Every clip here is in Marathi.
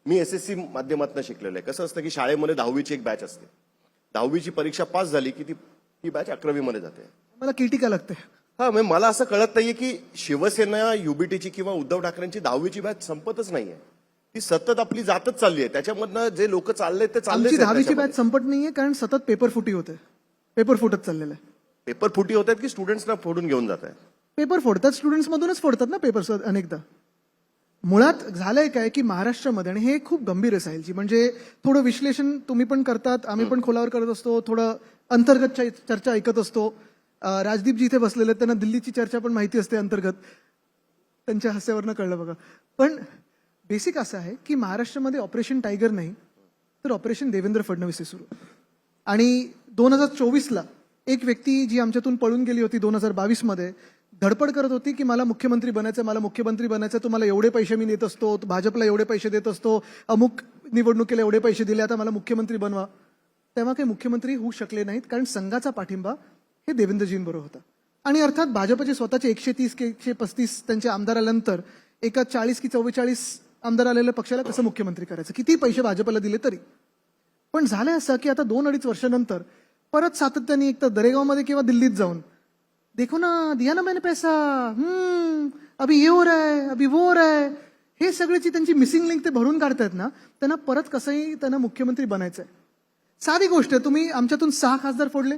मी एसएससी माध्यमातून शिकलेलो आहे. कसं असतं की शाळेमध्ये 10वीची एक बॅच असते. 10वीची परीक्षा पास झाली की ती बॅच 11वी मध्ये जाते. मला किटी का लागते? हा, म्हणजे मला असं कळत नाहीये की शिवसेना युबीटीची किंवा उद्धव ठाकरेंची 10वीची बॅच संपतच नाहीये. ती सतत आपली जातच चालली आहे. त्याच्यामधनं जे लोक चालले ते चालले. आमची 10वीची बॅच संपत नाहीये कारण सतत पेपर फुटी होते. पेपर फुटत चाललेलं आहे. पेपर फुटी होत आहेत की स्टुडंट्सना फोडून घेऊन जात आहेत? पेपर फोडतात, स्टुडंट्स मधूनच फोडतात ना पेपर अनेकदा. मुळात झालंय काय की महाराष्ट्रामध्ये, आणि हे खूप गंभीर आहे साहिलजी, म्हणजे थोडं विश्लेषण तुम्ही पण करतात, आम्ही पण खोलावर करत असतो, थोडं अंतर्गत चर्चा ऐकत असतो. राजदीप जी इथे बसलेले आहेत त्यांना दिल्लीची चर्चा पण माहिती असते अंतर्गत, त्यांच्या हास्यावरनं कळलं बघा. पण बेसिक असं आहे की महाराष्ट्रामध्ये ऑपरेशन टायगर नाही तर ऑपरेशन देवेंद्र फडणवीस हे सुरू. आणि 2024ला एक व्यक्ती जी आमच्यातून पळून गेली होती 2022 मध्ये, धडपड करत होती की मला मुख्यमंत्री बनायचं, मला मुख्यमंत्री बनायचं, तुम्हाला एवढे पैसे मी देत असतो, भाजपला एवढे पैसे देत असतो, अमुक निवडणुकीला एवढे पैसे दिले, आता मला मुख्यमंत्री बनवा. तेव्हा काही मुख्यमंत्री होऊ शकले नाहीत कारण संघाचा पाठिंबा हे देवेंद्रजींबरोबर होता. आणि अर्थात भाजपचे स्वतःचे 130 की 135 त्यांचे आमदार आल्यानंतर एका 40 की 44 आमदार आलेल्या पक्षाला कसं मुख्यमंत्री करायचं, किती पैसे भाजपला दिले तरी. पण झालंय असं की आता 2-2.5 वर्षानंतर परत सातत्याने एक तर दरेगावमध्ये किंवा दिल्लीत जाऊन देखो ना, दिया ना मैंने पैसा, अभी ये हो रहा है, अभी वो हो रहा है, हे सगळ्याची त्यांची मिसिंग लिंक ते भरून काढतायत ना, त्यांना परत कसंही त्यांना मुख्यमंत्री बनायचं आहे. साधी गोष्ट आहे, तुम्ही आमच्यातून 6 खासदार फोडले,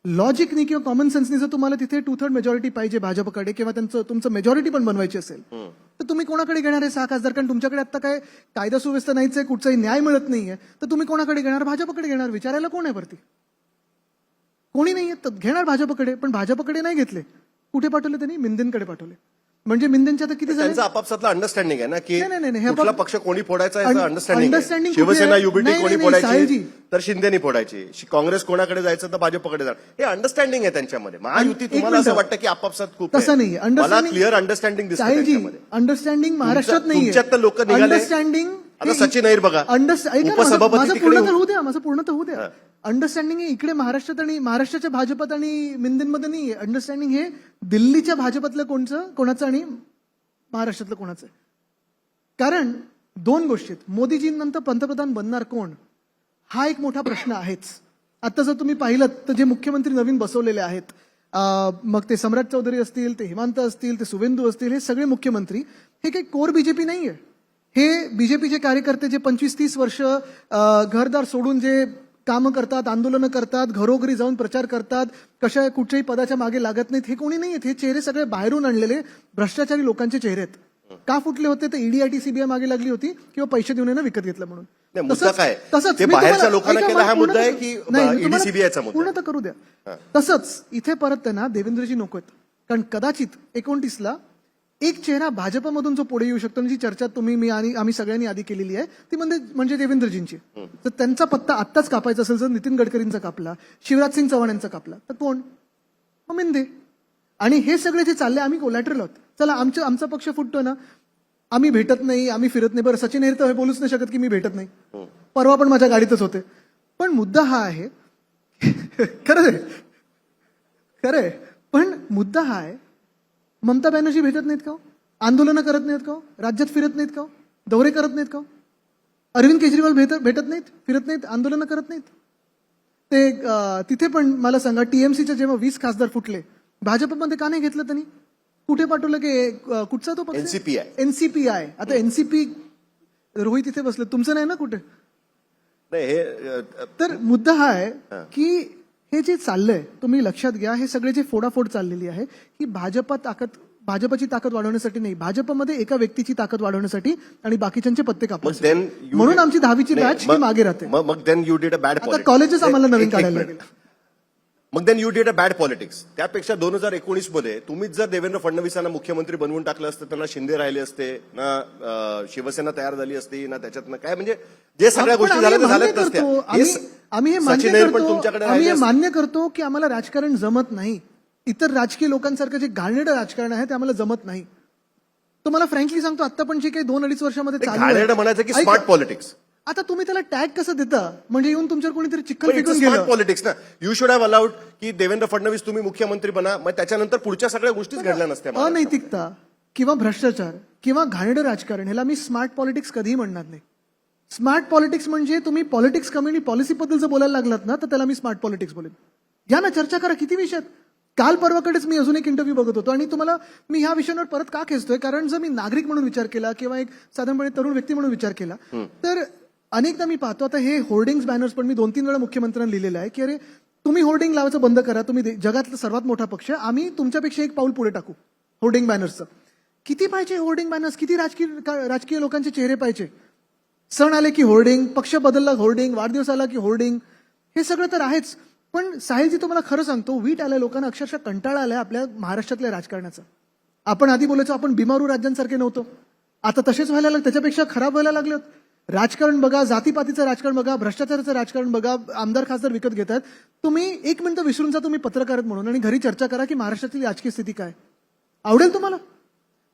लॉजिकनी किंवा कॉमन सेन्सनी जर तुम्हाला तिथे 2/3 मेजॉरिटी पाहिजे भाजपकडे किंवा तुमचं मेजॉरिटी पण बनवायची असेल तर तुम्ही कोणाकडे घेणार आहे 6 खासदार? कारण तुमच्याकडे आता काय कायदा सुव्यवस्था नाहीच आहे, कुठचाही न्याय मिळत नाहीये, तर तुम्ही कोणाकडे घेणार? भाजपकडे घेणार. विचारायला कोण आहे वरती? कोणी नाहीये, तर घेणार भाजपकडे. पण भाजपकडे नाही घेतले, कुठे पाठवले त्यांनी? मिंदेंकडे पाठवले. म्हणजे मिंदेंच्या तर किती झाले? त्यांचा आपापसातला अंडरस्टँडिंग आहे ना की नाही, कुठला पक्ष कोणी फोडायचा याचं अंडरस्टँडिंग. अंडरस्टँडिंग शिवसेना युबीटी कोणी फोडायची साहिलजी, तर शिंदेनी फोडायची, काँग्रेस कोणाकडे जायचं तर भाजपकडे जाणार, हे अंडरस्टँडिंग आहे त्यांच्यामध्ये. महायुती तुम्हाला असं वाटतं की आपापसात खूप तसं नाही. मला क्लिअर अंडरस्टँडिंग दिसतं त्यांच्यामध्ये. अंडरस्टँडिंग महाराष्ट्रात नाही. तुमच्यात तर लोक निघाले. अंडरस्टँडिंग आता सचिन अय्यर बघा, उपसभापती माझं तिकडे. पूर्ण तर होऊ द्या. अंडरस्टँडिंग हे इकडे महाराष्ट्रात आणि महाराष्ट्राच्या भाजपात आणि मिंदेंमध्ये नाही. अंडरस्टँडिंग हे दिल्लीच्या भाजपातलं कोणाचं आणि महाराष्ट्रातलं कोणाचं. कारण 2 गोष्टी आहेत. मोदीजींनंतर पंतप्रधान बनणार कोण हा एक मोठा प्रश्न आहेच. आता जर तुम्ही पाहिलं तर जे मुख्यमंत्री नवीन बसवलेले आहेत, मग ते सम्राट चौधरी असतील, ते हेमंत असतील, ते सुवेंदू असतील, हे सगळे मुख्यमंत्री हे काही कोर बीजेपी नाहीये. हे बीजेपीचे कार्यकर्ते जे 25-30 वर्ष घरदार सोडून जे कामं करतात, आंदोलनं करतात, घरोघरी जाऊन प्रचार करतात, कशा कुठच्याही पदाच्या मागे लागत नाहीत, हे कोणी नाहीयेत. हे चेहरे सगळे बाहेरून आणलेले भ्रष्टाचारी लोकांचे चेहरे आहेत. का फुटले होते? तर ईडी सीबीआय मागे लागली होती किंवा पैसे देऊन विकत घेतलं म्हणून. तसंच बाहेरच्या लोकांना केला हा मुद्दा आहे की ईडी सीबीआयचा मुद्दा? पूर्ण तर करू द्या. तसंच इथे परत त्यांना देवेंद्रजी नकोत. कारण कदाचित 29ला एक चेहरा भाजपमधून जो पुढे येऊ शकतो, जी चर्चा मी आणि आम्ही सगळ्यांनी आधी केलेली आहे, ती म्हणजे देवेंद्रजींची. तर त्यांचा पत्ता आत्ताच कापायचा असेल तर नितीन गडकरींचा कापला, शिवराज सिंग चव्हाण यांचा कापला, तर कोण? मिंदे. आणि हे सगळे जे चालले, आम्ही कोलॅटरल आहोत. चला आमचा पक्ष फुटतो ना, आम्ही भेटत नाही, आम्ही फिरत नाही. बरं, सचिन अय्यर तर हे बोलूच नाही शकत की मी भेटत नाही, परवा पण माझ्या गाडीतच होते. पण मुद्दा हा आहे, खरंय, पण मुद्दा हा आहे, ममता बॅनर्जी भेटत नाहीत का? आंदोलनं करत नाहीत का? राज्यात फिरत नाहीत का? दौरे करत नाहीत का? अरविंद केजरीवाल भेटत नाहीत, फिरत नाहीत, आंदोलनं करत नाहीत. ते तिथे पण मला सांगा, टीएमसीचे जेव्हा 20 खासदार फुटले, भाजपमध्ये का नाही घेतलं त्यांनी? कुठे पाठवलं? की कुठचा तो पक्ष? एनसीपीआय. आता एनसीपी, रोहित इथे बसले, तुमचं नाही ना कुठे? तर मुद्दा हा आहे की हे जे चाललंय, तुम्ही लक्षात घ्या, हे सगळे जे फोडाफोड चाललेली आहे ही भाजपची ताकद वाढवण्यासाठी नाही, भाजपमध्ये एका व्यक्तीची ताकद वाढवण्यासाठी आणि बाकीच्यांचे पत्ते कापण्यासाठी. म्हणून आमची 10वीची बॅच ही मागे राहते. मग then you did a bad आता कॉलेजेस आम्हाला नवीन काढायला लागेल. मग then you did a bad politics. त्यापेक्षा 2019 मध्ये तुम्हीच जर देवेंद्र फडणवीसांना मुख्यमंत्री बनवून टाकलं असतं, त्यांना शिंदे राहिले असते ना, शिवसेना तयार झाली असती ना, त्याच्यातनं काय म्हणजे जे सगळ्या गोष्टी झाल्या त्या झाल्याच नसत्या. आम्ही हे मान्य करतो की आम्हाला राजकारण जमत नाही. इतर राजकीय लोकांसारखं जे घाणेरडं राजकारण आहे ते आम्हाला जमत नाही. तुम्हाला फ्रँकली सांगतो, आता पण जे काही 2-2.5 वर्षामध्ये घाणेरडं म्हणायचं की स्मार्ट पॉलिटिक्स. आता तुम्ही त्याला टॅग कसं देता? म्हणजे येऊन तुमच्यावर कोणीतरी चिखल फेकून गेलं. स्मार्ट पॉलिटिक्स ना. यू शुड हॅव अलाउड की देवेंद्र फडणवीस तुम्ही मुख्यमंत्री बना, मग त्याच्यानंतर पुढच्या सगळ्या गोष्टीच घडल्या नसत्या. अनैतिकता किंवा भ्रष्टाचार किंवा घाणेरडं राजकारण ह्याला मी स्मार्ट पॉलिटिक्स कधीही म्हणणार नाही. स्मार्ट पॉलिटिक्स म्हणजे तुम्ही पॉलिटिक्स कमी पॉलिसीबद्दल जर बोलायला लागलात ना तर त्याला मी स्मार्ट पॉलिटिक्स बोलेन. या ना, चर्चा करा, किती विषयात. काल परवाकडेच मी अजून एक इंटरव्ह्यू बघत होतो आणि तुम्हाला मी ह्या विषयांवर परत का खेचतोय, कारण जर मी नागरिक म्हणून विचार केला किंवा एक साधारणपणे तरुण व्यक्ती म्हणून विचार केला तर अनेकदा मी पाहतो, आता हे होर्डिंग्स बॅनर्स पण मी 2-3 वेळा मुख्यमंत्र्यांना लिहिलेलं आहे की अरे तुम्ही होर्डिंग लावायचं बंद करा, तुम्ही जगातला सर्वात मोठा पक्ष, आम्ही तुमच्यापेक्षा एक पाऊल पुढे टाकू होर्डिंग बॅनर्सचं. किती पाहिजे होर्डिंग बॅनर्स, किती राजकीय लोकांचे चेहरे पाहिजे. सण आले की होर्डिंग, पक्ष बदलला होर्डिंग, वाढदिवस आला की होर्डिंग, हे सगळं तर आहेच. पण साहिलजी तुम्हाला खरं सांगतो, वीट आल्या लोकांना अक्षरशः कंटाळा आलाय आपल्या महाराष्ट्रातल्या राजकारणाचा. आपण आधी बोलायचो आपण बिमारू राज्यांसारखे नव्हतो, आता तसेच व्हायला लागलं, त्याच्यापेक्षा खराब व्हायला लागलं. राजकारण बघा, जातीपातीचं राजकारण बघा, भ्रष्टाचाराचं राजकारण बघा, आमदार खासदार विकत घेतात. तुम्ही एक मिनिटं विसरून जा तुम्ही पत्रकार म्हणून आणि घरी चर्चा करा की महाराष्ट्रातली राजकीय स्थिती काय. आवडेल तुम्हाला.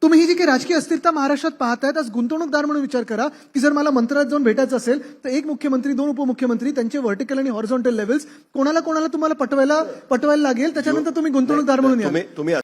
तुम्ही ही जी काही राजकीय अस्थिरता महाराष्ट्रात पाहतायत, आज गुंतवणूकदार म्हणून विचार करा की जर मला मंत्रालयात जाऊन भेटायचं असेल तर एक मुख्यमंत्री, 2 उपमुख्यमंत्री, त्यांचे व्हर्टिकल आणि हॉरिझॉन्टल लेव्हल्स कोणाला तुम्हाला पटवायला लागेल, त्याच्यानंतर तुम्ही गुंतवणूकदार म्हणून या. तुम्ही